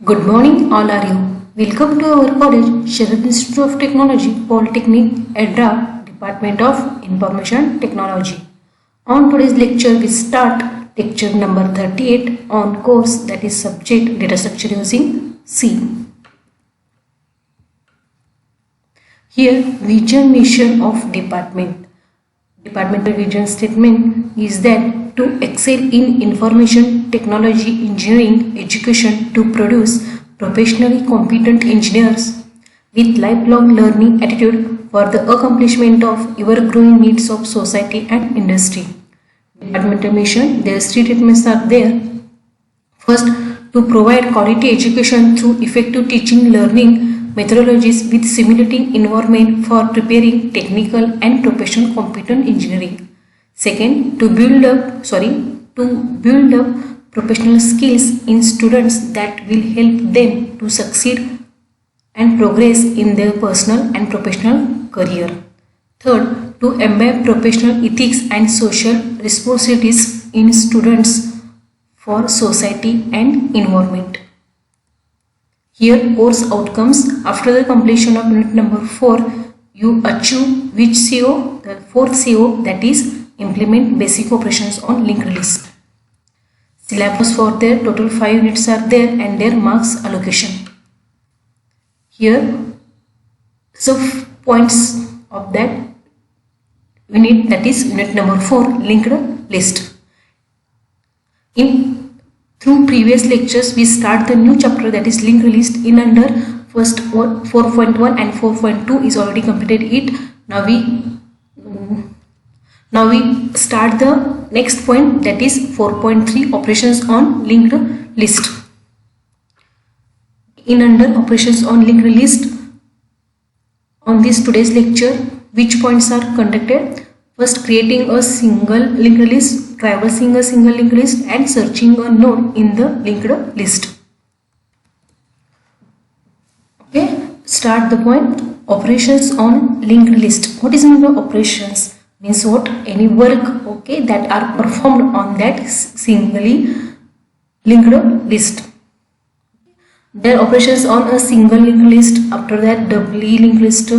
Good morning, all are you. Welcome to our college, Sharad Institute of Technology, Polytechnic, EDRA, Department of Information Technology. On today's lecture, we start lecture number 38 on course that is subject data structure using C. Here, vision mission of department. Departmental vision statement is that to excel in information technology engineering education to produce professionally competent engineers with lifelong learning attitude for the accomplishment of ever-growing needs of society and industry. Departmental mission, their three statements are there. First, to provide quality education through effective teaching learning methodologies with simulating environment for preparing technical and professional competent engineering. Second, to build up professional skills in students that will help them to succeed and progress in their personal and professional career. Third, to embed professional ethics and social responsibilities in students for society and environment. Here, course outcomes. After the completion of unit number 4, you achieve which CO? The fourth CO, that is implement basic operations on linked list. Syllabus for their total 5 units are there and their marks allocation. Here, so points of that unit, that is unit number 4, linked list. Through previous lectures, we start the new chapter, that is linked list, in under first 4.1 and 4.2 is already completed it. Now we start the next point, that is 4.3, operations on linked list. In under operations on linked list, on this today's lecture, which points are conducted? First, creating a single linked list, traversing a single linked list, and searching a node in the linked list. Okay, start the point. Operations on linked list. What is meant by operations? Means what? Any work, okay, that are performed on that singly linked list. There are operations on a single linked list, after that doubly linked list,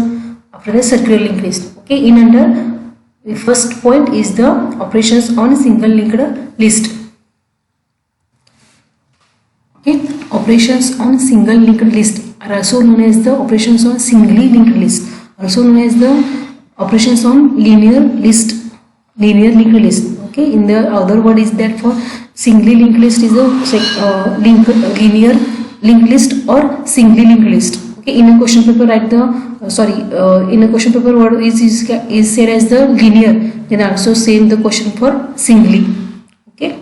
after that circular linked list. Okay, in under the first point is the operations on single linked list. Okay, operations on single linked list are also known as the operations on singly linked list, also known as the operations on linear linked list. Okay, in the other word is that for singly linked list is a linear linked list or singly linked list. Okay, in a question paper write the in a question paper word is said as the linear, then also same the question for singly. Okay,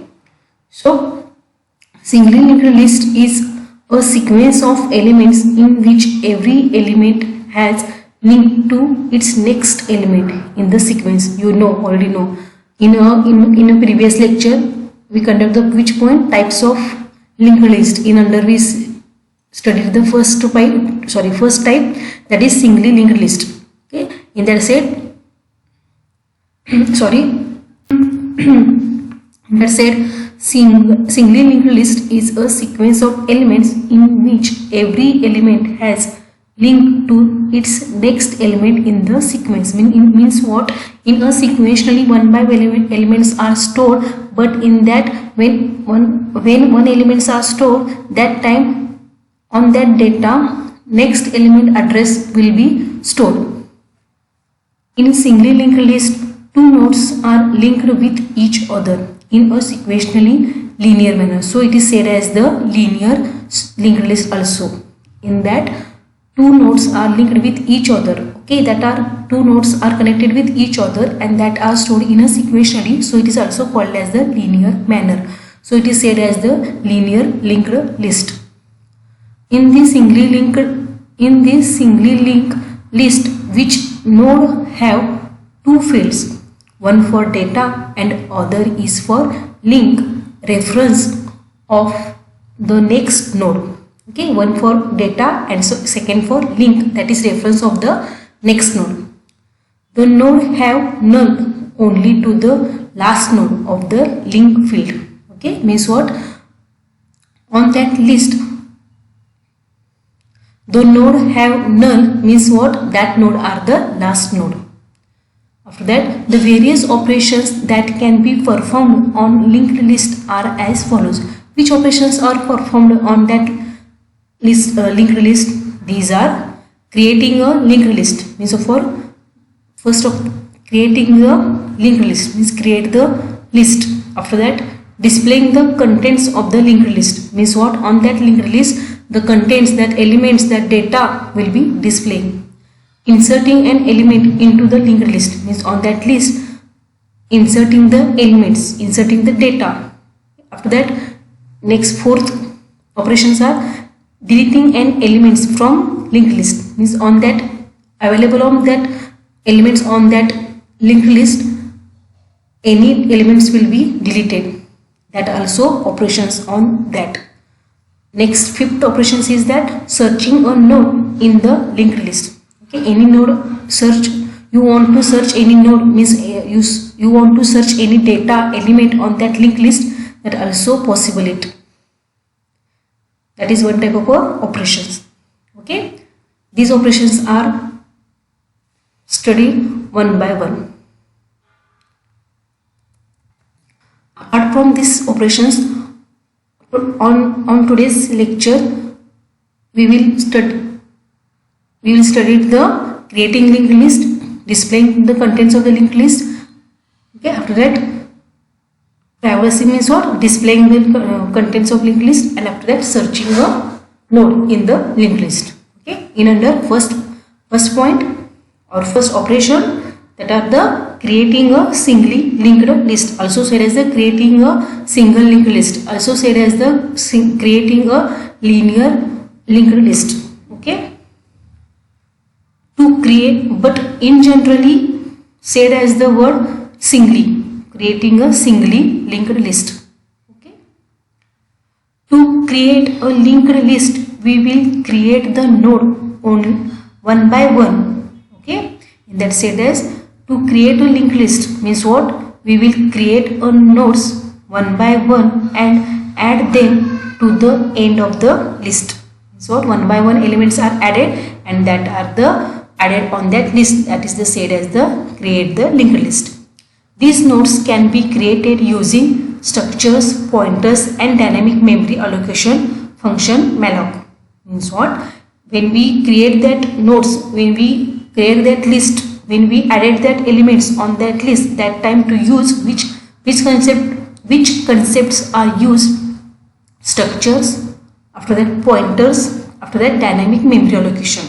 so singly linked list is a sequence of elements in which every element has link to its next element in the sequence. You already know. In a previous lecture, we conduct the which point? Types of linked list. In under we studied the first type, that is singly linked list. Okay, in that said, singly linked list is a sequence of elements in which every element has link to its next element in the sequence. Means what? In a sequentially one by one elements are stored, but in that when one elements are stored, that time on that data next element address will be stored. In a singly linked list, two nodes are linked with each other in a sequentially linear manner. So it is said as the linear linked list also. In that two nodes are linked with each other. Okay, that are two nodes are connected with each other and that are stored in a sequentially. So it is also called as the linear manner. So it is said as the linear linked list. In this singly linked list, which node have two fields, one for data and other is for link reference of the next node. Okay, one for data and second for link, that is reference of the next node. The node have null only to the last node of the link field. Okay, means what? On that list, The node have null means what? That node are the last node. After that, the various operations that can be performed on linked list are as follows. Which operations are performed on that list, linked list? These are creating a linked list, means first of creating a linked list means create the list. After that, displaying the contents of the linked list means what? On that linked list, the contents, that elements, that data will be displaying. Inserting an element into the linked list means on that list, inserting the elements, inserting the data. After that, next fourth operations are deleting an elements from linked list means on that available on that elements on that linked list, any elements will be deleted. That also operations on that. Next fifth operations is that searching a node in the linked list. Okay, any node search, you want to search any node means you want to search any data element on that linked list, that also possible it. That is one type of operations. Okay, these operations are studied one by one. Apart from these operations, on today's lecture we will study the creating linked list, displaying the contents of the linked list. Okay, after that, traversing means what? Displaying the contents of linked list, and after that, searching a node in the linked list. Okay, in under first point or first operation, that are the creating a singly linked list, also said as the creating a single linked list, also said as the creating a linear linked list. Okay, to create, but in generally said as the word singly, creating a singly linked list. Okay, to create a linked list, we will create the node only one by one. Okay, in that said as to create a linked list means what? We will create a nodes one by one and add them to the end of the list. So one by one elements are added and that are the added on that list, that is the said as the create the linked list. These nodes can be created using structures, pointers and dynamic memory allocation function malloc. Means what? When we create that nodes, when we create that list, when we added that elements on that list, that time to use which concepts are used? Structures, after that pointers, after that dynamic memory allocation.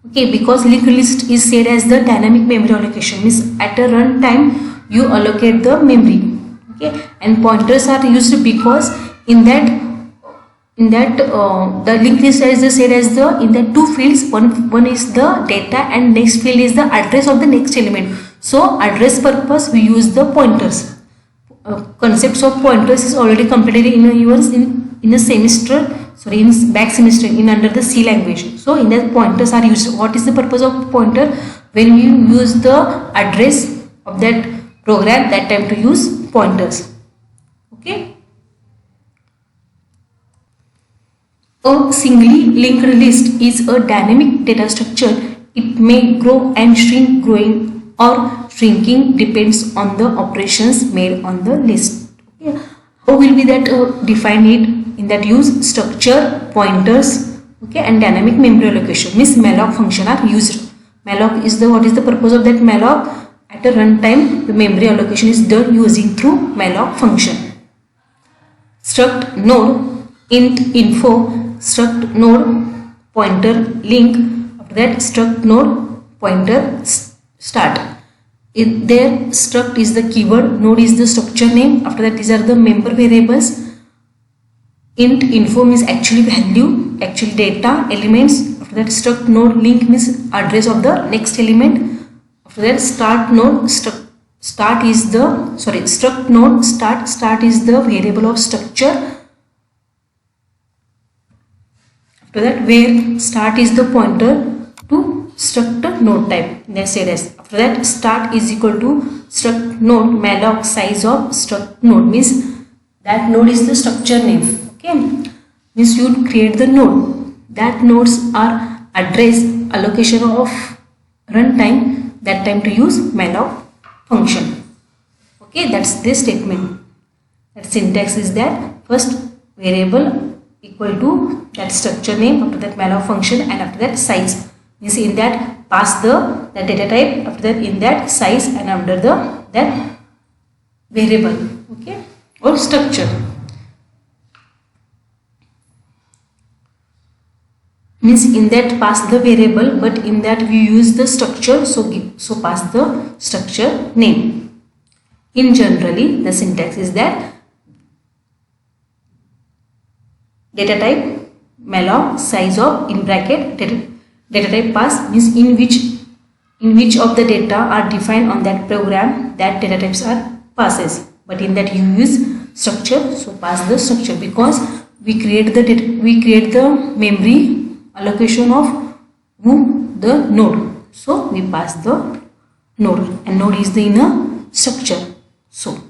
Okay, because linked list is said as the dynamic memory allocation, means at a run time you allocate the memory. Okay, and pointers are used because in that the linked list is said as the in the two fields, one is the data and next field is the address of the next element. So address purpose we use the pointers. Concepts of pointers is already completed in a semester, sorry, in back semester in under the C language. So in that pointers are used. What is the purpose of pointer? When you use the address of that program, that time to use pointers. Okay. A singly linked list is a dynamic data structure. It may grow and shrink. Growing or shrinking depends on the operations made on the list. Okay. How will be that define it? In that use structure, pointers, okay, and dynamic memory allocation means malloc function are used. Malloc is the, what is the purpose of that malloc? At a runtime the memory allocation is done using through malloc function. Struct node int info, struct node pointer link, after that struct node pointer start. There struct is the keyword, node is the structure name, after that these are the member variables. Int info means actually value, actual data elements, after that struct node link means address of the next element, after that start node start is the, sorry, struct node start is the variable of structure. After that where start is the pointer to struct node type. Let's say this. After that start is equal to struct node malloc size of struct node means that node is the structure name. Okay, means you create the node. That nodes are address, allocation of runtime, that time to use malloc function. Okay, that's this statement. That syntax is that first variable equal to that structure name, after that malloc function, and after that size. Means in that pass the data type, after that in that size, and under the that variable, okay, or structure. Means in that pass the variable, but in that we use the structure, so pass the structure name. In generally the syntax is that data type malloc, size of in bracket data type pass, means in which of the data are defined on that program, that data types are passes. But in that you use structure, so pass the structure, because we create the memory allocation of the node, so we pass the node, and node is the inner structure. So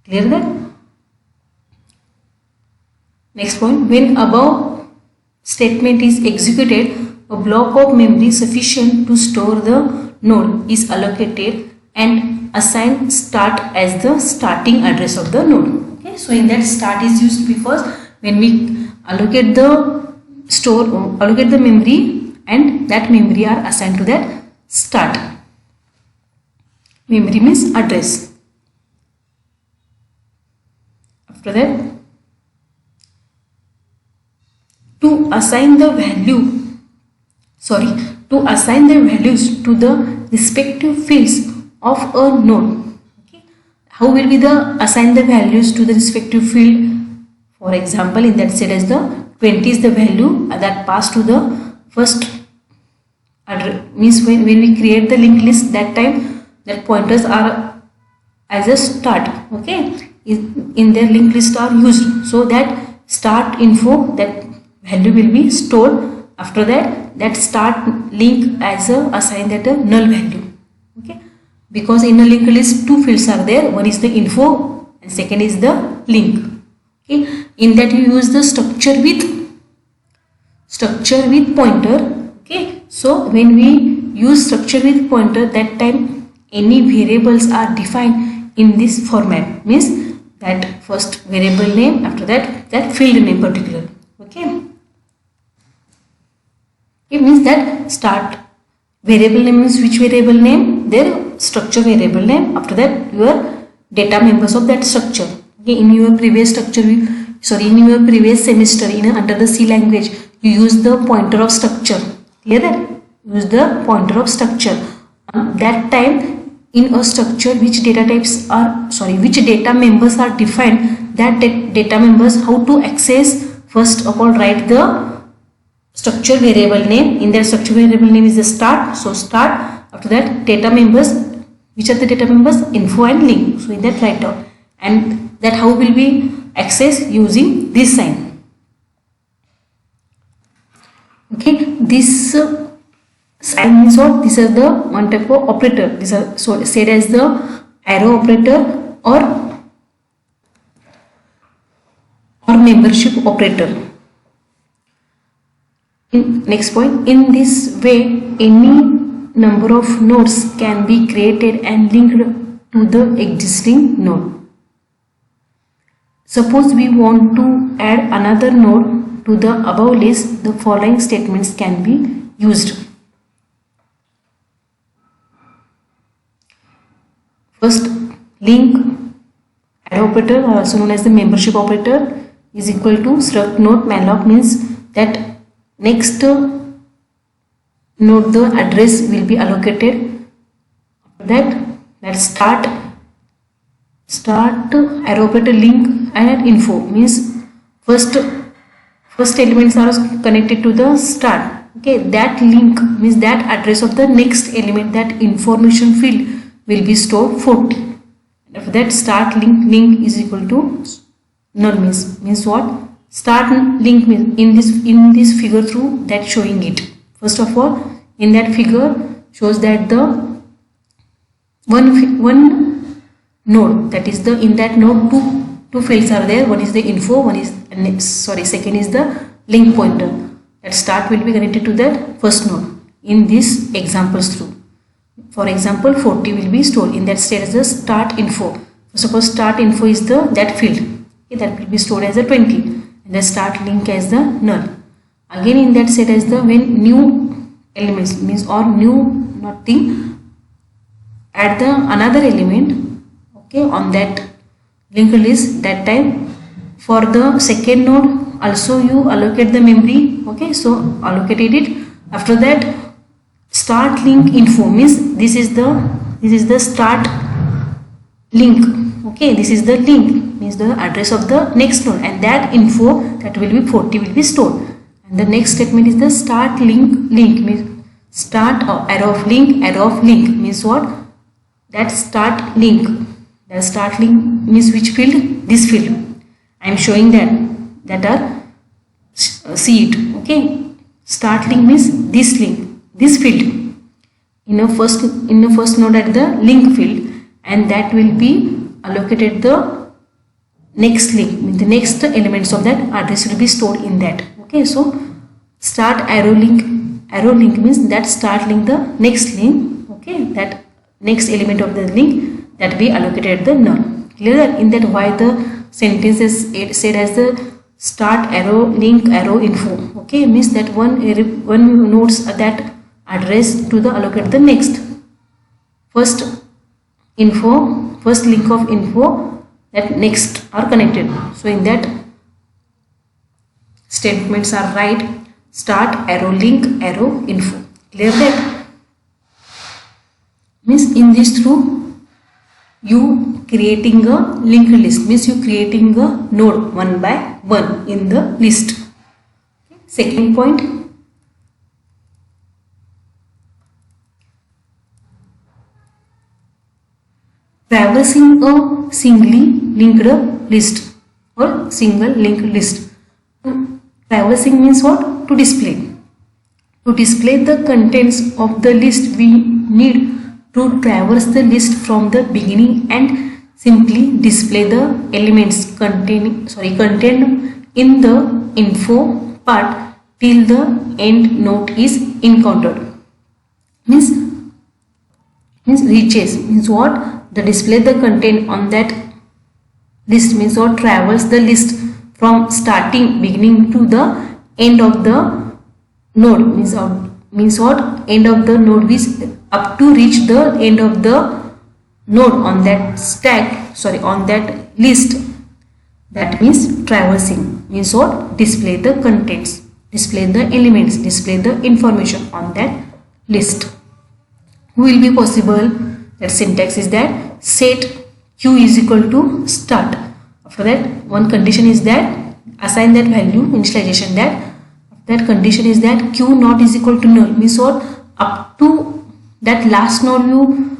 clear that? Next point, when above statement is executed, a block of memory sufficient to store the node is allocated and assigned start as the starting address of the node. Okay, so in that start is used because when we allocate the memory, and that memory are assigned to that start. Memory means address. After that, to assign the values to the respective fields of a node. Okay, how will we assign the values to the respective field? For example, in that set as the 20 is the value that passed to the first address. Means when we create the linked list, that time that pointers are as a start. Okay, in their linked list are used, so that start info, that value will be stored. After that start link as a assign that a null value. Okay, because in a linked list two fields are there, one is the info and second is the link. Okay, in that you use the structure with pointer. Okay, so when we use structure with pointer, that time any variables are defined in this format, means that first variable name, after that field name particular. Okay, it means that start variable name means which variable name, their structure variable name, after that your data members of that structure. Okay, in your previous semester under the C language, you use the pointer of structure. Clear that? Use the pointer of structure. That time in a structure which data members are defined, that data members how to access, first of all write the structure variable name. In their structure variable name is the start, so start, after that data members, which are the data members, info and link, so in that write down, and that how will be access using this sign. Okay, this sign means what? These are the one type of operator. These are so said as the arrow operator or membership operator. Next point, in this way any number of nodes can be created and linked to the existing node. Suppose we want to add another node to the above list, the following statements can be used. First, link arrow operator, also known as the membership operator, is equal to struct node malloc, means that next node the address will be allocated. That start arrow operator link and info, means first elements are connected to the start. Okay, that link means that address of the next element, that information field will be stored 40. After that start link is equal to null, means what? Start link means in this figure through that showing it. First of all, in that figure shows that the one node, that is in that node two fields are there. One is the info, second is the link pointer. that start will be connected to that first node in this examples through. For example, 40 will be stored in that state as the start info. So suppose start info is the that field, okay, that will be stored as a 20 and the start link as the null. Again in that set as the when new elements means or new nothing add the another element, okay, on that linked list, that time for the second node also you allocate the memory, okay, so allocated it. After that start link info means this is the start link, okay, this is the link means the address of the next node and that info that will be 40 will be stored. And the next statement is the start link means start arrow of link means what, that start link means which field, this field I am showing that are see it, okay. Start link means this link, this field in the first node at the link field and that will be allocated the next link, the next elements of that address will be stored in that, okay. So start arrow link means that start link the next link, okay, that next element of the link that be allocated the null. Clear in that why the sentence is said as the start arrow link arrow info, okay, means that one nodes that address to the allocate the next first link of info that next are connected. So in that statements are right, start arrow link arrow info. Clear that? Means in this through you creating a linked list means you creating a node one by one in the list. Second point, traversing a singly linked list or single linked list. Traversing means what? To display. To display the contents of the list, we need to traverse the list from the beginning and simply display the elements contained in the info part till the end node is encountered. Means reaches means what? The display the content on that list means what? Traverse the list from starting beginning to the end of the node means what? End of the node is up to reach the end of the node on that on that list. That means traversing means what? Display the contents, display the elements, display the information on that list. Will be possible, that syntax is that set q is equal to start. After that one condition is that assign that value initialization, that condition is that q not is equal to null means what? Up to that last node you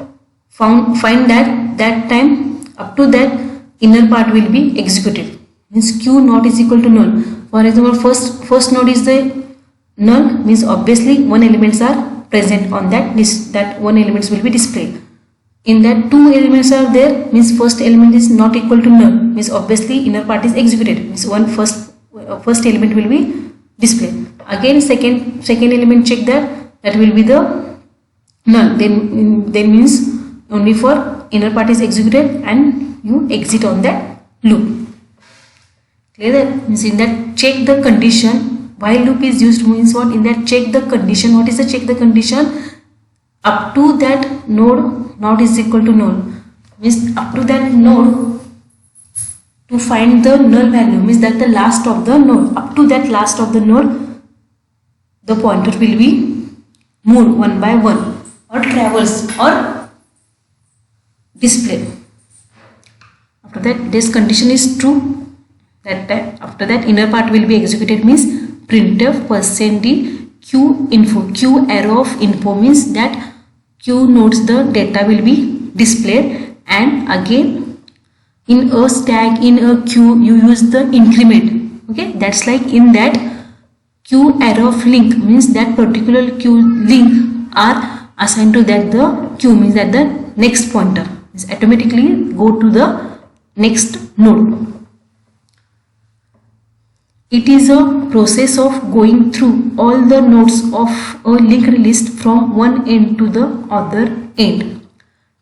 find that time up to that inner part will be executed means q not is equal to null. For example, first node is the null means obviously one elements are present on that list, that one elements will be displayed. In that two elements are there means first element is not equal to null means obviously inner part is executed means first element will be displayed. Again second element check that will be the null, then means only for inner part is executed and you exit on that loop. Clear that? Means in that check the condition, while loop is used means what? In that check the condition. What is the check the condition? Up to that node not is equal to null means up to that node to find the null value means that the last of the node, up to that last of the node the pointer will be moved one by one or traverse or display. After that this condition is true, that after that inner part will be executed means printf %d q info, q arrow of info means that q nodes the data will be displayed, and again in a stack in a queue you use the increment, okay, that's like in that q arrow of link means that particular queue link are assigned to that the queue means that the next pointer is automatically go to the next node. It is a process of going through all the nodes of a linked list from one end to the other end.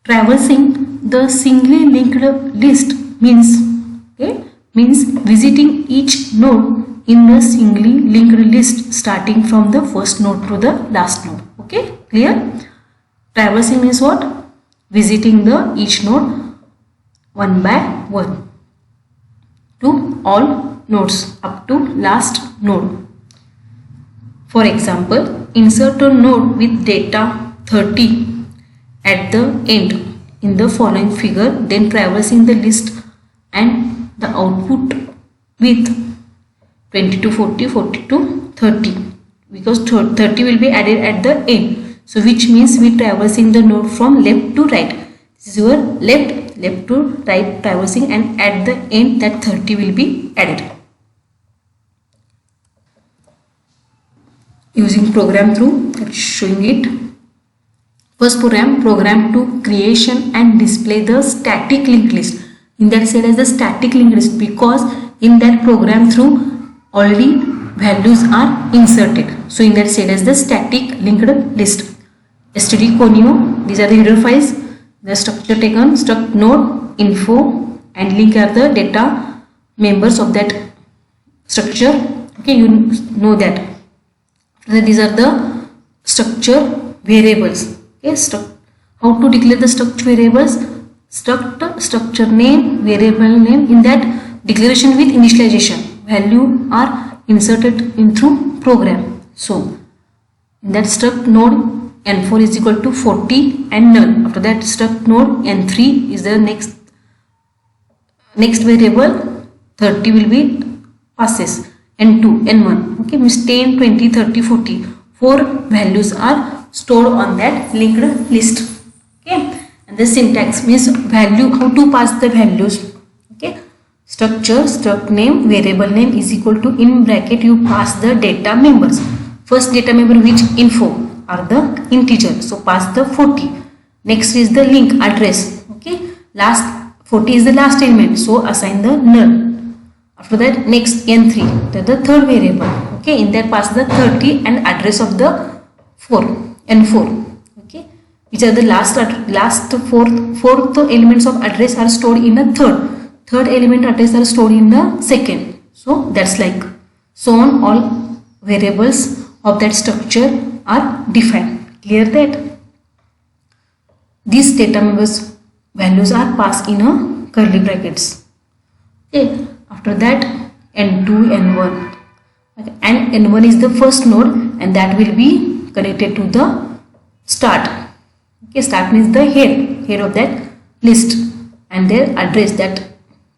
Traversing the singly linked list means visiting each node in a singly linked list starting from the first node to the last node. Okay, clear? Traversing means what? Visiting the each node one by one to all nodes up to last node. For example, insert a node with data 30 at the end in the following figure, then traversing the list and the output with 22, 40, 42, 30, because 30 will be added at the end. So which means we traversing the node from left to right. This is your left to right traversing, and at the end that 30 will be added. Using program through, showing it. First program to creation and display the static linked list. In that said as the static linked list, because in that program through already values are inserted. So in that said as the static linked list. std conio, these are the header files. The structure taken, struct node, info and link are the data members of that structure. Okay, you know that. These are the structure variables. Okay, how to declare the structure variables? Structure name, variable name. In that declaration with initialization, value are inserted in through program. So in that struct node n4 is equal to 40 and null. After that struct node n3 is the next variable. 30 will be passes. n2, n1. Okay, means 10, 20, 30, 40. 4 values are stored on that linked list. Okay, and the syntax means value, how to pass the values. Okay, structure, struct name, variable name is equal to, in bracket you pass the data members. First data member which info are the integer, so pass the 40. Next is the link address. Okay, last 40 is the last element, so assign the null. After that next n3, that the third variable. Okay, in that pass the 30 and address of the n4. Okay, which are the last fourth elements of address are stored in the third element address are stored in the second. So that's like so on, all variables of that structure are defined. Clear that? These data members values are passed in a curly brackets. Okay, after that n2, n1. Okay, and n1 is the first node and that will be connected to the start. Okay, start means the head of that list and their address. That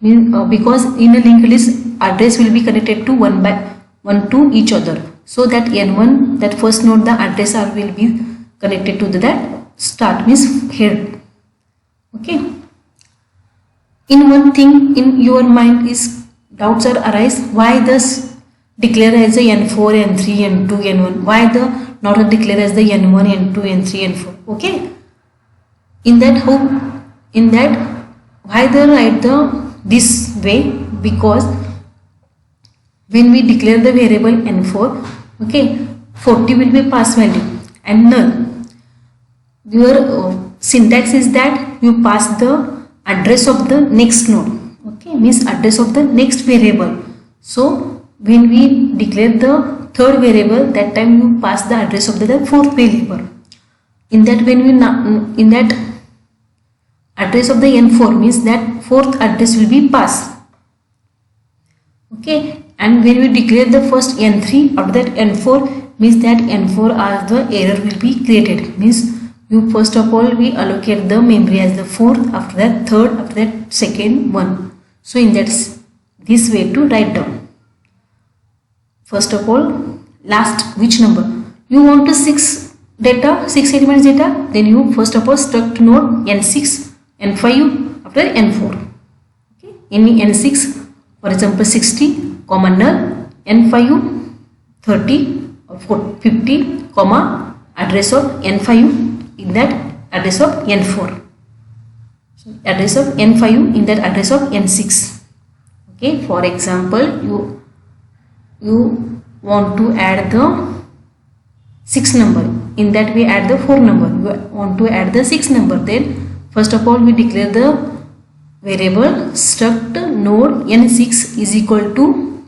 means because in a linked list address will be connected to one to each other. So that n1, that first node, the address will be connected to that start means head. Okay. In one thing in your mind is doubts are arise, why this declare as a n4, n3, n2, n1? Why the not declare as the n1, n2, n3, n4? Okay. In that why they write this way? Because when we declare the variable n4, okay, 40 will be pass value and null. Your syntax is that you pass the address of the next node. Okay, means address of the next variable. So when we declare the third variable, that time you pass the address of the fourth variable. In that in that address of the n4 means that fourth address will be passed. Okay, and when we declare the first n3, after that n4 means that n4 as the error will be created. Means you first of all we allocate the memory as the fourth, after that third, after that second one. So in this way to write down. First of all, last which number you want to 6 elements data, then you first of all struct node n6, n5 after n4. Okay, any n6 for example 60 comma null, n5 30 or 50 comma address of n5 in that address of n4. So address of n5 in that address of n6. Okay, for example you you want to add the 6 number, in that we add the 4 number, we want to add the 6 number, then first of all we declare the variable struct node n6 is equal to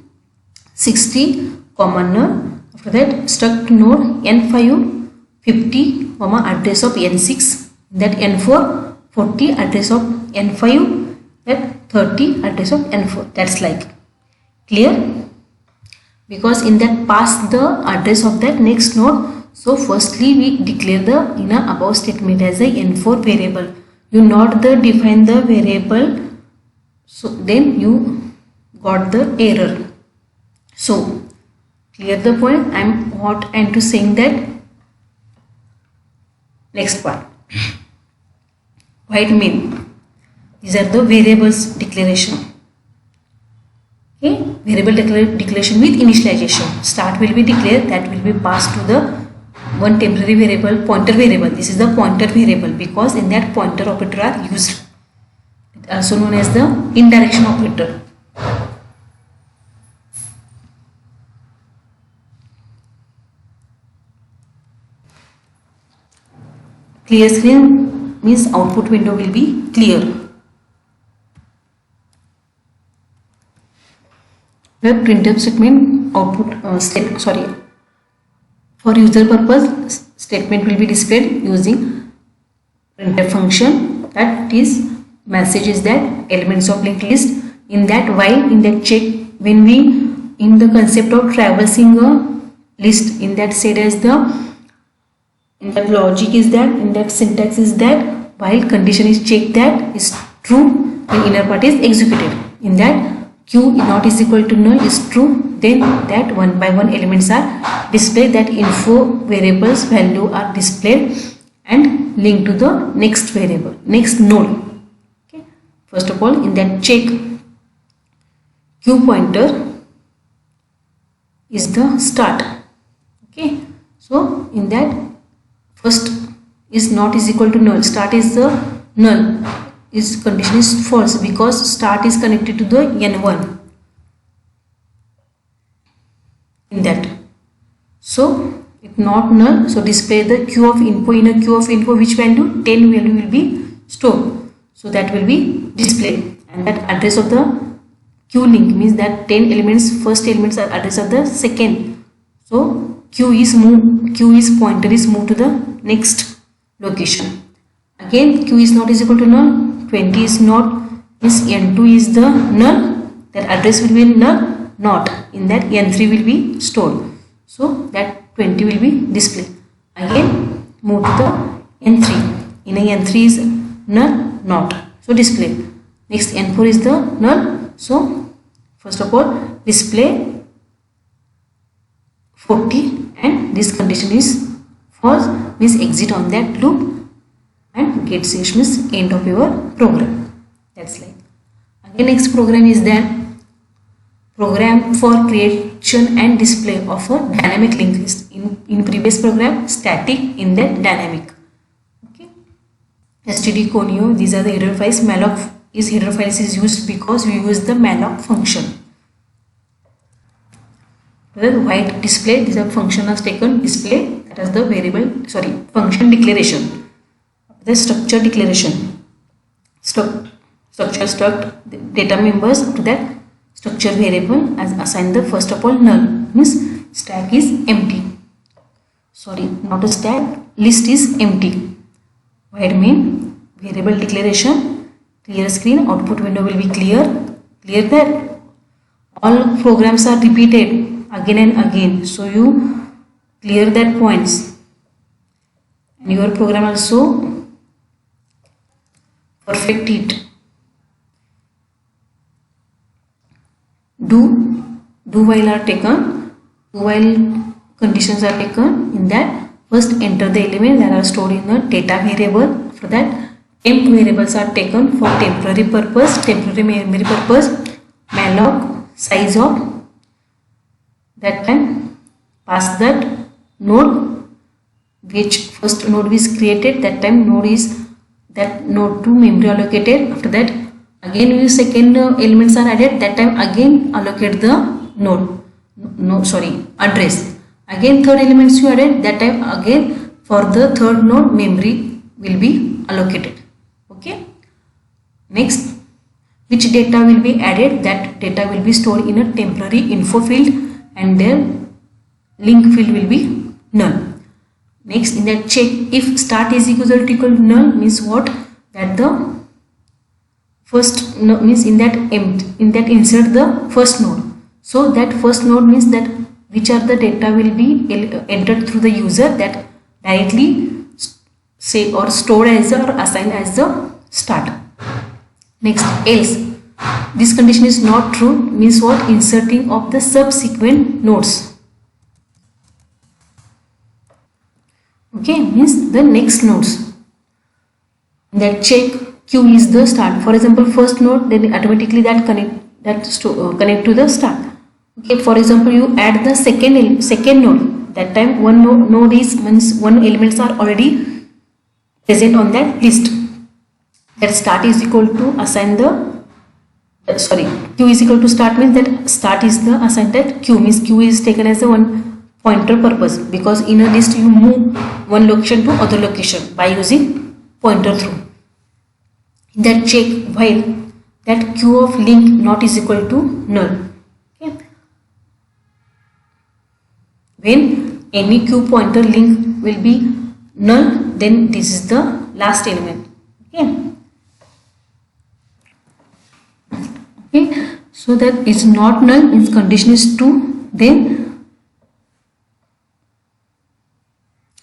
60 comma null. After that struct node n5 50 comma address of n6, that n4 40 address of n5, that 30 address of n4. That's like clear, because in that pass the address of that next node. So firstly we declare the in a above statement as a n4 variable, you not the define the variable, so then you got the error. So clear the point I'm to saying that. Next part, void main, these are the variables declaration. Okay, variable declaration with initialization. Start will be declared, that will be passed to the one temporary variable, pointer variable. This is the pointer variable because in that pointer operator are used, also known as the indirection operator. Clear screen means output window will be clear. The printf statement output for user purpose statement will be displayed using printf function. That is message is that elements of linked list, in that while in that check, when we in the concept of traversing a list, in that said as the in that logic is that, in that syntax is that while condition is checked that is true, then inner part is executed. In that q not is equal to null is true, then that one by one elements are displayed, that info variables value are displayed and linked to the next variable, next node. Okay, first of all in that check q pointer is the start. Okay, so in that first is not is equal to null, start is the null, is condition is false because start is connected to the n1 in that. So if not null, so display the q of info, in a q of info which value, 10 value will be stored, so that will be displayed, and that address of the q link means that 10 elements, first elements are address of the second, so q is pointer is moved to the next location. Again q is not is equal to null, 20 is not, means n2 is the null, that address will be null not, in that n3 will be stored, so that 20 will be displayed. Again move to the n3, in a n3 is null not, so display. Next n4 is the null, so first of all display 40 and this condition is false, means exit on that loop and get stage means end of your program. That's like. Again next program is that program for creation and display of a dynamic linked list. In previous program static, in that dynamic. Okay, std conio, these are the header files. malloc is header files is used because we use the malloc function. The white display, this is a function was taken, display, that is the variable, function declaration. The structure declaration, struct data members, after that structure variable as assigned the first of all null, means stack is empty, not a stack, list is empty. Void main variable declaration, clear screen, output window will be clear that all programs are repeated again and again, so you clear that points and your program also perfect it. Do while are taken, do while conditions are taken, in that first enter the elements that are stored in the data variable, after that temp variables are taken for temporary memory purpose, malloc size of that time, pass that node, which first node is created, that time node is that node to memory allocated, after that again second elements are added, that time again allocate the node, address. Again third elements you added, that time again for the third node memory will be allocated. Okay. Next, which data will be added? That data will be stored in a temporary info field and then link field will be null. Next, in that check if start is equal to null means what? That the first node means in that insert the first node. So that first node means that which are the data will be entered through the user, that directly say or stored as or assigned as the start. Next, else this condition is not true means what? Inserting of the subsequent nodes. Okay, means the next nodes. That check Q is the start. For example, first node, then automatically that connect to the start. Okay, for example, you add the second node. That time one node is means one elements are already present on that list. That start is equal to assign the Q is equal to start means that start is the assigned that Q means Q is taken as the one pointer purpose, because in a list you move one location to other location by using pointer through. In that check while that Q of link not is equal to null. Okay. When any Q pointer link will be null, then this is the last element. Okay, so that is not null, its condition is true, then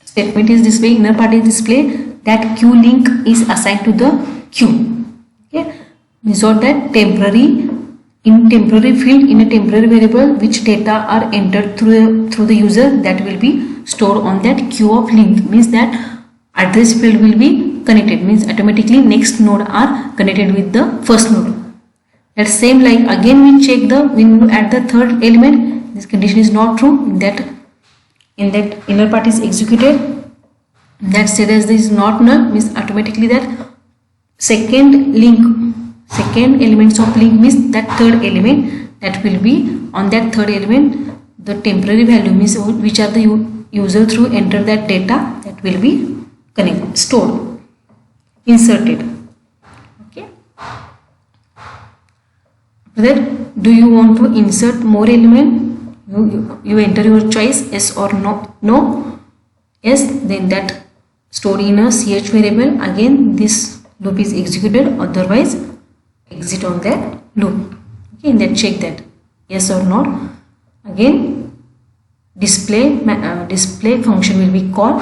statement is display, inner part is display, that Q link is assigned to the Q. Okay, means what? That temporary field in a temporary variable which data are entered through the user, that will be stored on that Q of link, means that address field will be connected, means automatically next node are connected with the first node. That same like again we check when you add the third element, this condition is not true, in that inner part is executed, that status is not null, means automatically that second elements of link means that third element, that will be on that third element the temporary value means which are the user through enter that data, that will be stored, inserted. Okay. That do you want to insert more element? You enter your choice, yes or no. Yes, then that stored in a ch variable, again this loop is executed, otherwise exit on that loop. Okay, and then check that yes or not. Again display function will be called.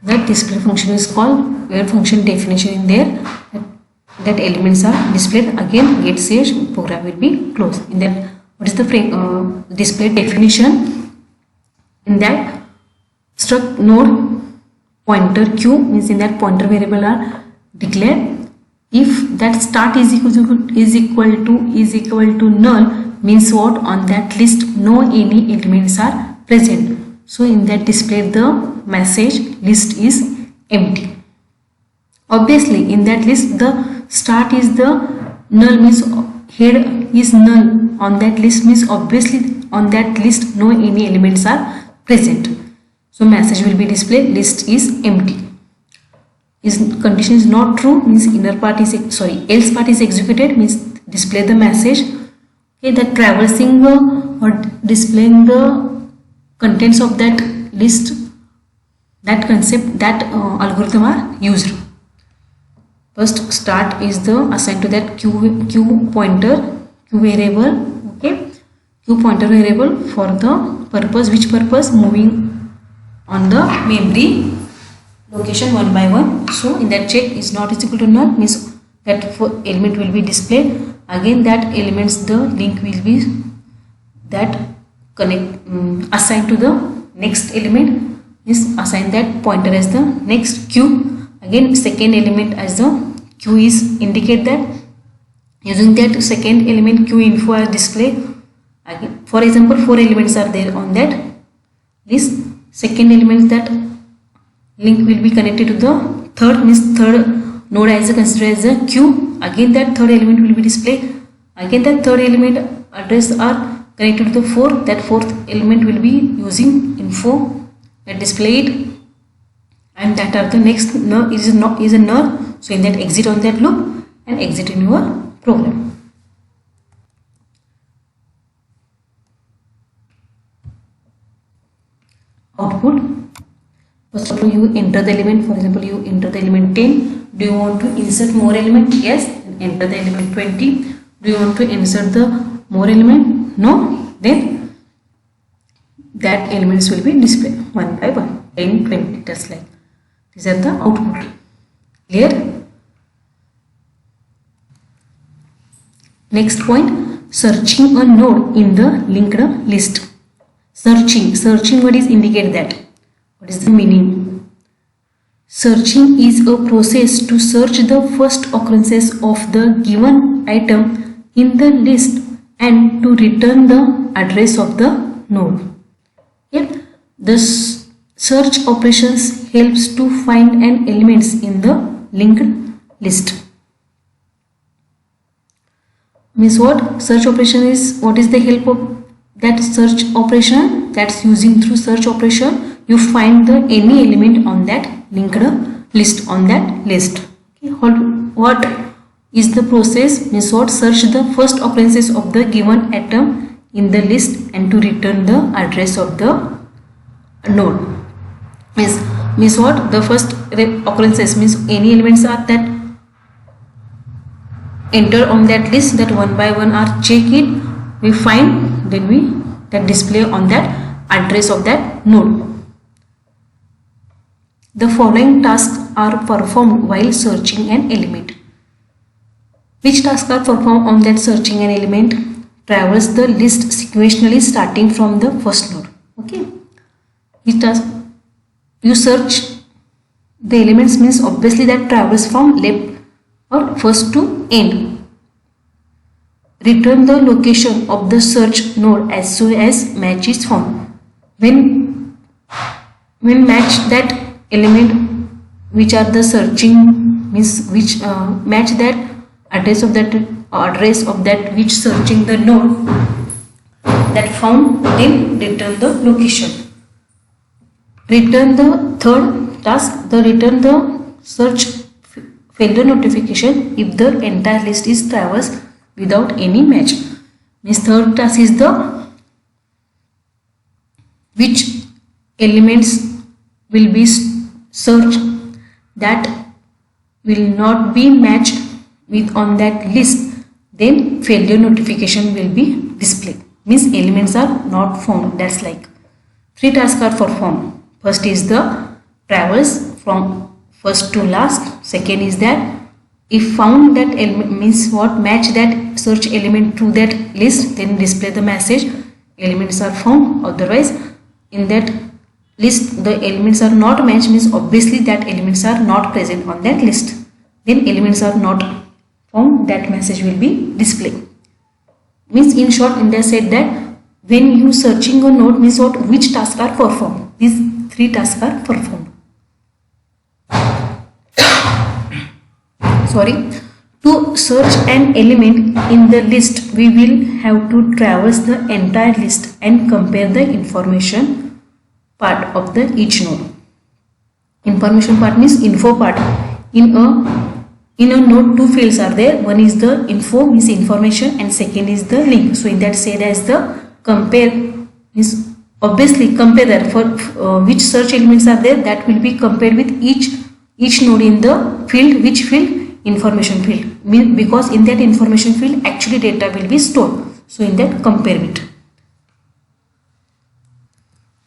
That display function is called, where function definition in there, that elements are displayed, again get ch program will be closed. In that, what is the display definition? In that struct node pointer Q means in that pointer variable are declared. If that start is equal to null means what? On that list no any elements are present. So in that display the message list is empty. Obviously in that list the start is the null means head is null on that list, means obviously on that list no any elements are present. So message will be displayed list is empty. Is condition is not true means inner part is else part is executed means display the message. Okay, that traversing or displaying the contents of that list, that concept, that algorithm are used. First start is the assigned to that Q pointer Q variable. Okay, Q pointer variable for the purpose, which purpose? Moving on the memory location one by one. So in that check is not equal to null means that element will be displayed. Again that elements the link will be that assigned to the next element, is assign that pointer as the next Q. Again second element as the Q is indicate that using that second element Q info as display. Again, for example 4 elements are there on that list. Second element that link will be connected to the third, means third node as considered as a Q. Again that third element will be displayed. Again the third element address are connected to the fourth. That fourth element will be using info that displayed, and that are the next NUR is a NUR. So in that exit on that loop and exit in your program. Output. First of all, you enter the element. For example, you enter the element 10. Do you want to insert more element? Yes. Enter the element 20. Do you want to insert the more element? No. Then that elements will be displayed one by one. 10, 20. Just like these are the output. Clear? Next point, searching a node in the linked list. Searching what is indicate that? What is the meaning? Searching is a process to search the first occurrences of the given item in the list and to return the address of the node. Here, the search operations helps to find an elements in the linked list. Means what? Search operation is, what is the help of that search operation? That's using through search operation you find the any element on that linked list, on that list. Okay. What is the process? Means what? Search the first occurrences of the given atom in the list and to return the address of the node. Means what? The first occurrences means any elements are that enter on that list, that one by one are check it, we find, then we that display on that address of that node. The following tasks are performed while searching an element. Which tasks are performed on that searching an element? Traverse the list sequentially starting from the first node. Okay. Which task? You search the elements means obviously that traverse from left or first to end. Return the location of the search node as soon as match is found. When match that element which are the searching means which match that address of that which searching the node that found, then return the location. Return the third task, the return the search failure notification if the entire list is traversed without any match. Means third task is the which elements will be searched that will not be matched with on that list, then failure notification will be displayed. Means elements are not found. That's like three tasks are performed. First is the traverse from first to last. Second is that if found that element means what, match that search element to that list, then display the message elements are found. Otherwise in that list the elements are not matched means obviously that elements are not present on that list, then elements are not found, that message will be displayed. Means in short India said that when you searching a node means what, which tasks are performed, these three tasks are performed. To search an element in the list we will have to traverse the entire list and compare the information part of the each node. Information part means info part. In a node two fields are there. One is the info means information and second is the link. So in that said as the compare means obviously compare that for which search elements are there, that will be compared with each node in the field. Which field? Information field, because in that information field actually data will be stored. So in that compare it.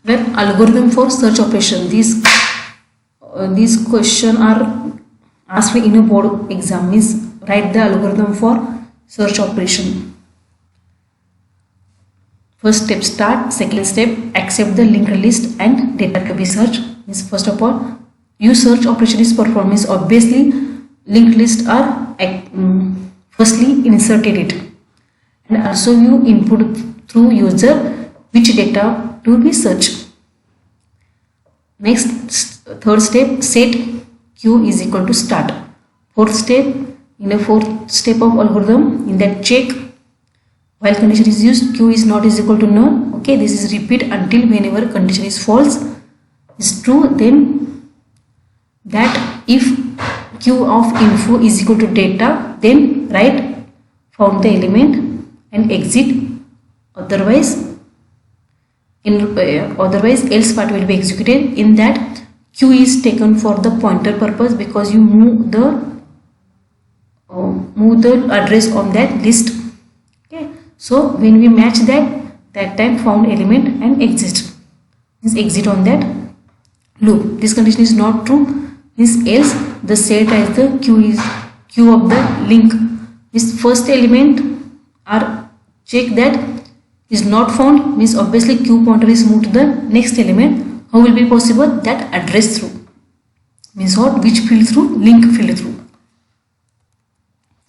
Then algorithm for search operation. These questions are asked in a board exam. Means write the algorithm for search operation. First step start, second step accept the linked list and data to be searched. Means first of all use search operation is performed, means obviously linked list are firstly inserted it, and also you input through user which data to be searched. Next third step set q is equal to start. Fourth step, in a fourth step of algorithm, in that check while condition is used, q is not is equal to null. Okay, this is repeat until whenever condition is false is true, then that if q of info is equal to data, then write found the element and exit. Otherwise else part will be executed. In that, q is taken for the pointer purpose because you move the address on that list. Okay, so when we match that time found element and exit, means exit on that loop. This condition is not true, means else the set as the q of the link. This first element are check that is not found, means obviously q pointer is moved to the next element. How will be possible? That address through, means what? Which field through? Link field through.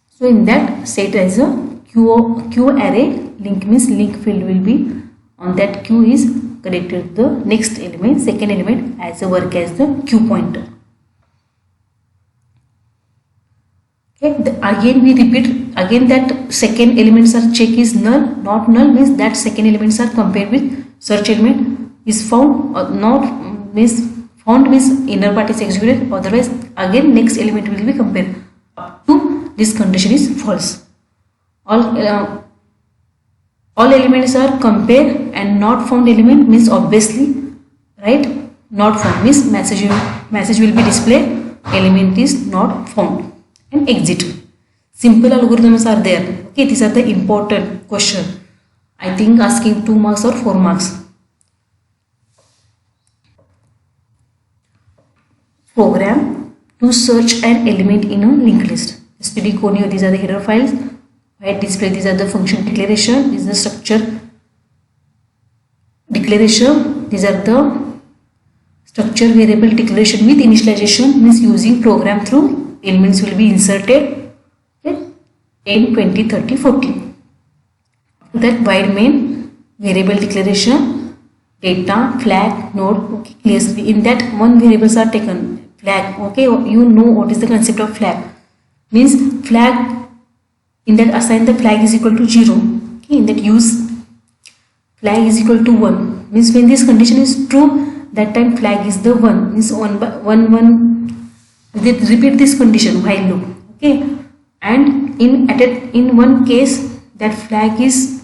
So in that set as a q array, link means link field will be on that q is connected to the next element, second element, as a work as the q pointer. Okay, again we repeat again that second elements are check is null, not null means that second elements are compared with search element is found or not, means found means inner part is executed, otherwise again next element will be compared up to this condition is false. All elements are compared and not found element means obviously right not found means message will be displayed, element is not found, and exit. Simple algorithms are there. Okay, these are the important question. I think asking 2 marks or 4 marks. Program to search an element in a linked list. std conio, these are the header files. Right display, these are the function declaration. This is the structure declaration. These are the structure variable declaration with initialization, means using program through elements will be inserted. Okay, 10, 20, 30, 40. After that, void main variable declaration, data, flag, node. Okay, clearly in that one variables are taken. Flag. Okay, you know what is the concept of flag? Means flag. In that assign the flag is equal to 0. Okay, in that use flag is equal to 1. Means when this condition is true, that time flag is the 1. Means 1 by 1 1. They repeat this condition while loop. Okay, and in one case that flag is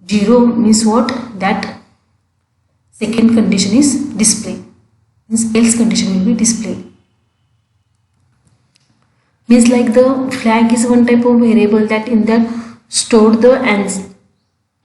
0 means what? That second condition is displayed. Means else condition will be displayed. Means like the flag is one type of variable that in that stored the and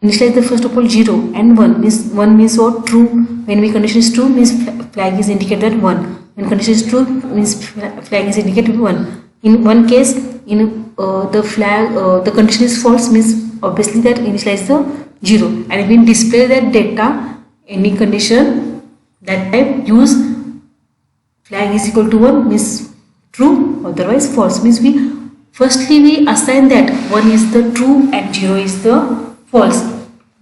initialize the first of all 0 and 1 means 1 means what? True. When we condition is true means flag is indicated 1. When condition is true means flag is indicated 1. In one case in the flag the condition is false means obviously that initialize the 0, and when display that data any condition that type use flag is equal to 1 means true, otherwise false means we firstly we assign that 1 is the true and 0 is the false.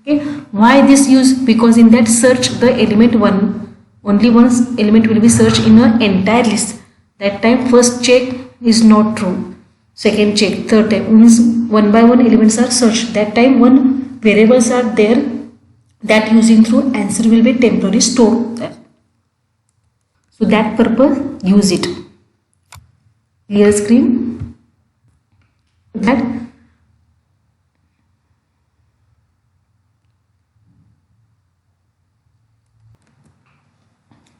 Okay, why this use? Because in that search the element 1 only one element will be searched in an entire list. That time first check is not true, second check, third time means one by one elements are searched. That time one variables are there that using through answer will be temporarily stored there. So that purpose use it. Clear screen? That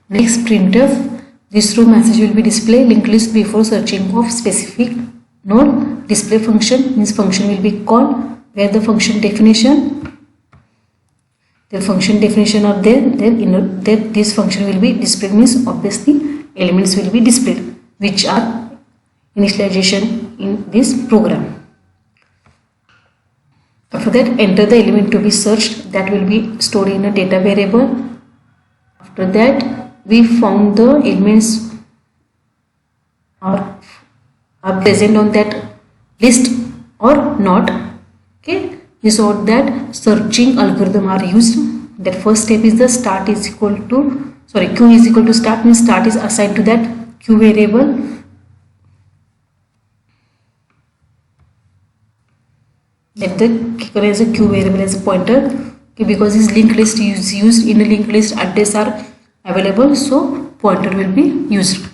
next printf, this row message will be display linked list before searching of specific node. Display function means function will be called where the function definition are there, this function will be displayed means obviously elements will be displayed which are initialization in this program. After that enter the element to be searched, that will be stored in a data variable. After that we found the elements are present on that list or not. Okay, so that searching algorithm are used. That first step is the start is equal to q is equal to start means start is assigned to that q variable. let the kicker as a q variable as a pointer. Okay, because this linked list is used in a linked list, address are available, so pointer will be used.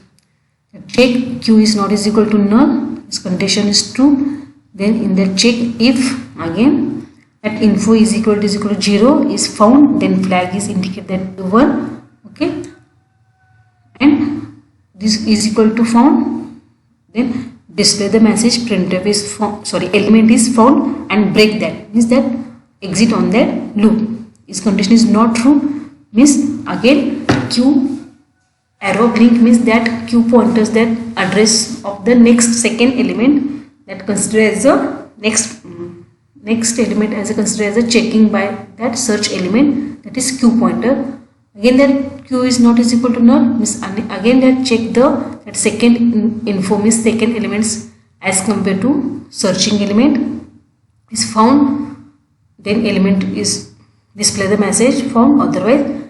Check q is not is equal to null, this condition is true. Then in the check if again at info is equal to 0 is found, then flag is indicated that 1. Okay, and this is equal to found, then display the message printf is found, element is found, and break that means that exit on that loop. This condition is not true means again q arrow link means that q pointers that address of the next second element that consider as a next element as a consider as a checking by that search element, that is q pointer. Again that q is not is equal to null means again that check the that second info means second elements as compared to searching element is found, then element is display the message found, otherwise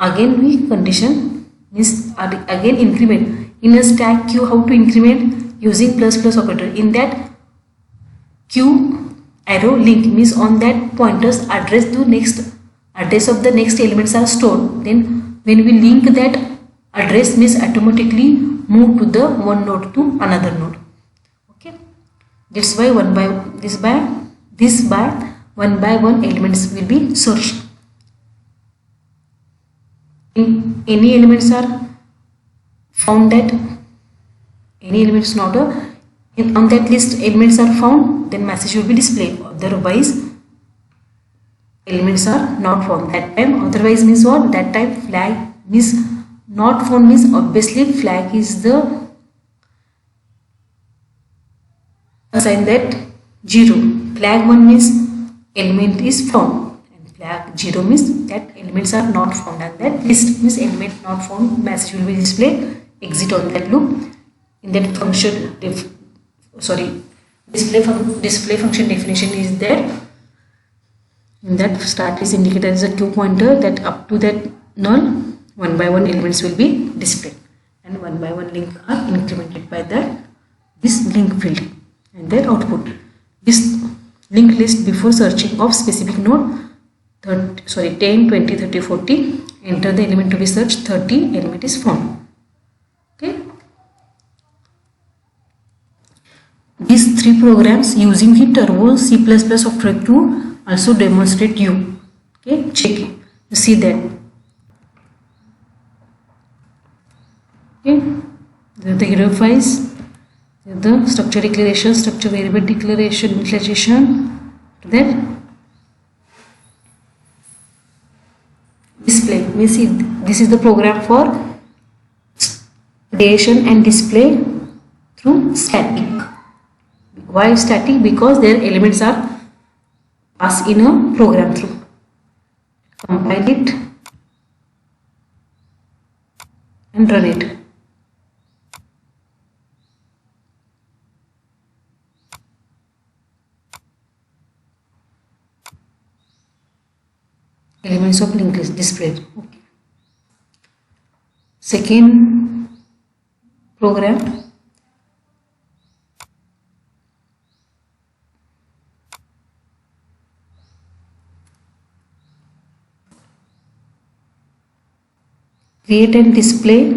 again we condition means again increment in a stack q. How to increment? Using plus plus operator. In that q arrow link means on that pointers address to next address of the next elements are stored, then when we link that address means automatically move to the one node to another node. Okay, that's why one by one elements will be searched. In any elements are found that any elements not a on that list elements are found, then message will be displayed, otherwise elements are not found that time. Otherwise means what? That time flag means not found means obviously flag is the assign that 0. Flag 1 means element is found, and flag 0 means that elements are not found, and that list means element not found, message will be displayed, exit on that loop. In that function display function definition is there. In that start is indicated as a q pointer, that up to that null one by one elements will be displayed, and one by one link are incremented by that this link field, and their output this linked list before searching of specific node 10, 20, 30, 40, enter the element to be searched, 30 element is found. Okay, these three programs using the Turbo C++ software to also demonstrate you. Okay, check it. You see that. Okay, the hero files, the structure declaration, structure variable declaration, initialization, then display. We see this is the program for creation and display through static. Why static? Because their elements are passed in a program through. Compile it and run it. Elements of linked list displayed. Okay. Second program, create and display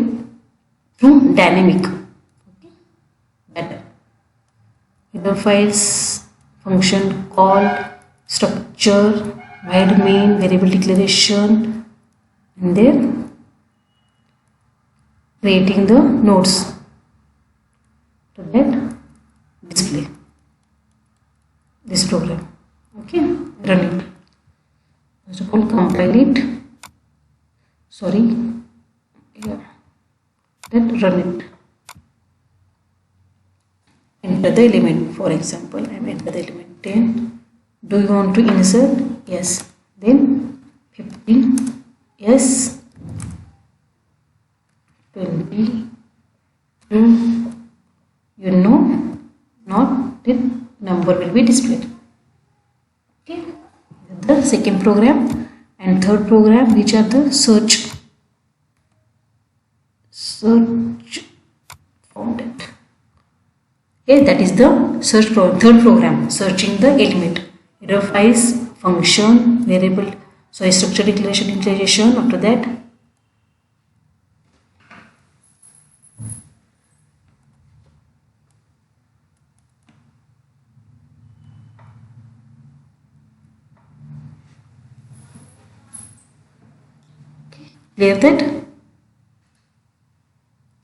through dynamic. Okay. Better. Header files, function call, structure, void main, variable declaration, and then creating the nodes to that display this program. Okay, run it. First of all, compile it. Then run it. Enter the element. For example, I am enter the element 10. Do you want to insert? Yes. Then 15. Yes. 20. You know, not the number will be displayed. Okay. The second program and third program, which are the search found it. Okay, that is the third program, searching the element. Error files, function, variable, structure declaration initialization. After that, clear that,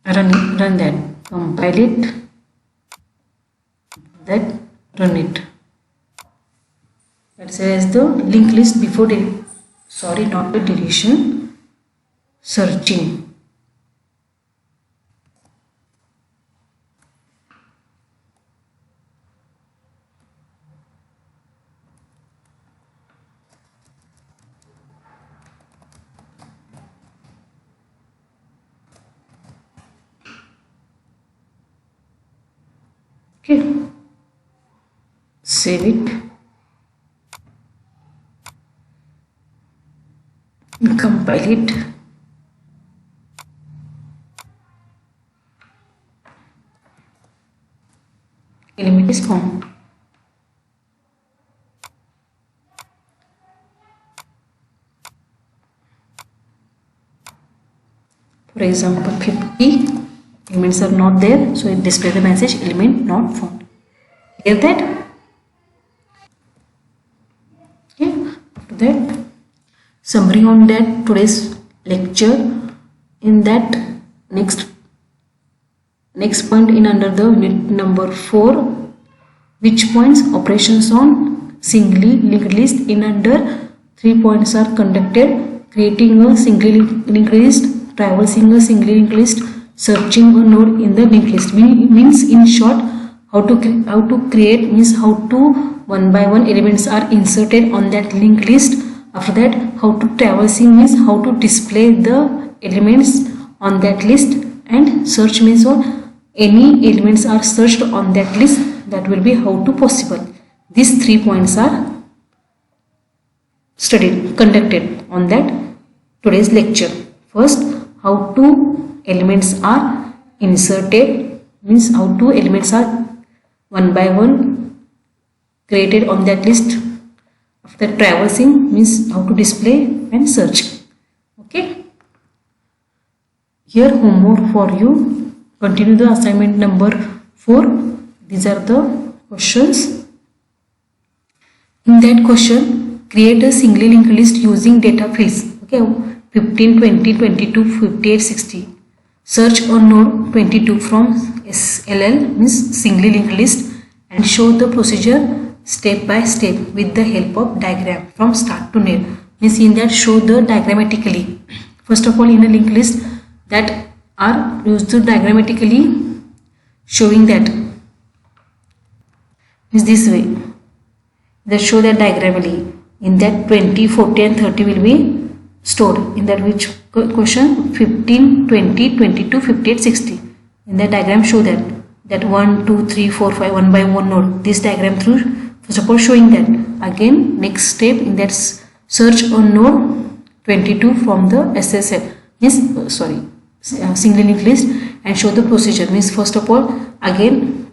run that, compile it, that, run it. That says the linked list before not the deletion, searching. Okay, save it, compile it, element is found. For example, 50 elements are not there, so it displays the message element not found. Get that? Okay. After that, summary on that today's lecture. In that next point in under the unit number 4, which points operations on singly linked list in under 3 points are conducted: creating a singly linked list, traversing a singly linked list, searching a node in the linked list. Means in short, how to create, means how to one by one elements are inserted on that linked list. After that, how to traversing means how to display the elements on that list, and search means any elements are searched on that list, that will be how to possible. These 3 points are conducted on that today's lecture. First, how to elements are inserted, means how to elements are one by one created on that list. After traversing means how to display and search. Okay, here homework for you. Continue the assignment number 4. These are the questions. In that question, create a singly linked list using data fields. Okay, 15, 20, 22, 58, 60. Search on node 22 from SLL, means singly linked list, and show the procedure step by step with the help of diagram from start to end. Means in that show the diagrammatically. First of all, in a linked list that are used to diagrammatically showing that, is this way. That show that diagrammally. In that 20, 40 and 30 will be stored. In that which question 15, 20, 22, 58, 60. In that diagram show that 1, 2, 3, 4, 5 one by one node. This diagram through first of all showing that. Again next step in that search on node 22 from the SSL, means singly linked list, and show the procedure. Means first of all again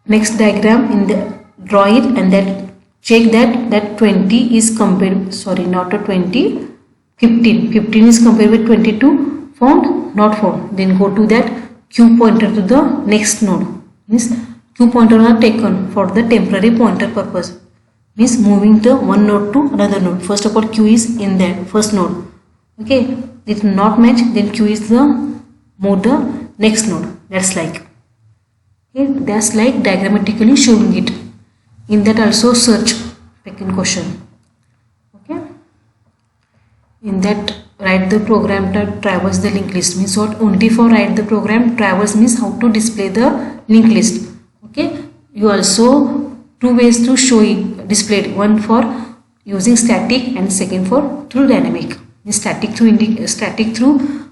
next diagram in the draw it, and then check that 20 is compared, not a 20, 15 is compared with 22, found, not found. Then go to that Q pointer to the next node. Means Q pointer are taken for the temporary pointer purpose. Means moving the one node to another node. First of all Q is in that first node. Okay, it not match, then Q is the move the next node. That's like. Okay, that's like diagrammatically showing it. In that also search, second question. Okay, in that write the program to traverse the linked list. Means what? Only for write the program. Traverse means how to display the linked list. Okay, you also 2 ways to show it displayed. One for using static and second for through dynamic. Static through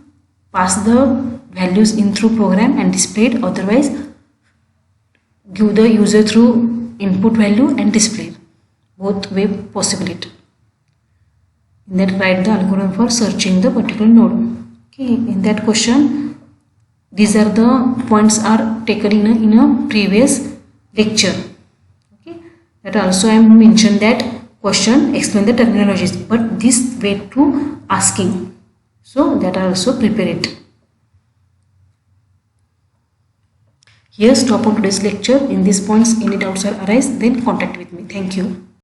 pass the values in through program and displayed. Otherwise give the user through input value and display. Both way possibility. In that write the algorithm for searching the particular node. Okay, in that question These are the points are taken in a previous lecture. Okay, that also I mentioned that question explain the terminologies, but this way to asking, so that I also prepare it. Here stop on today's lecture. In these points any doubts are arise, then contact with me. Thank you.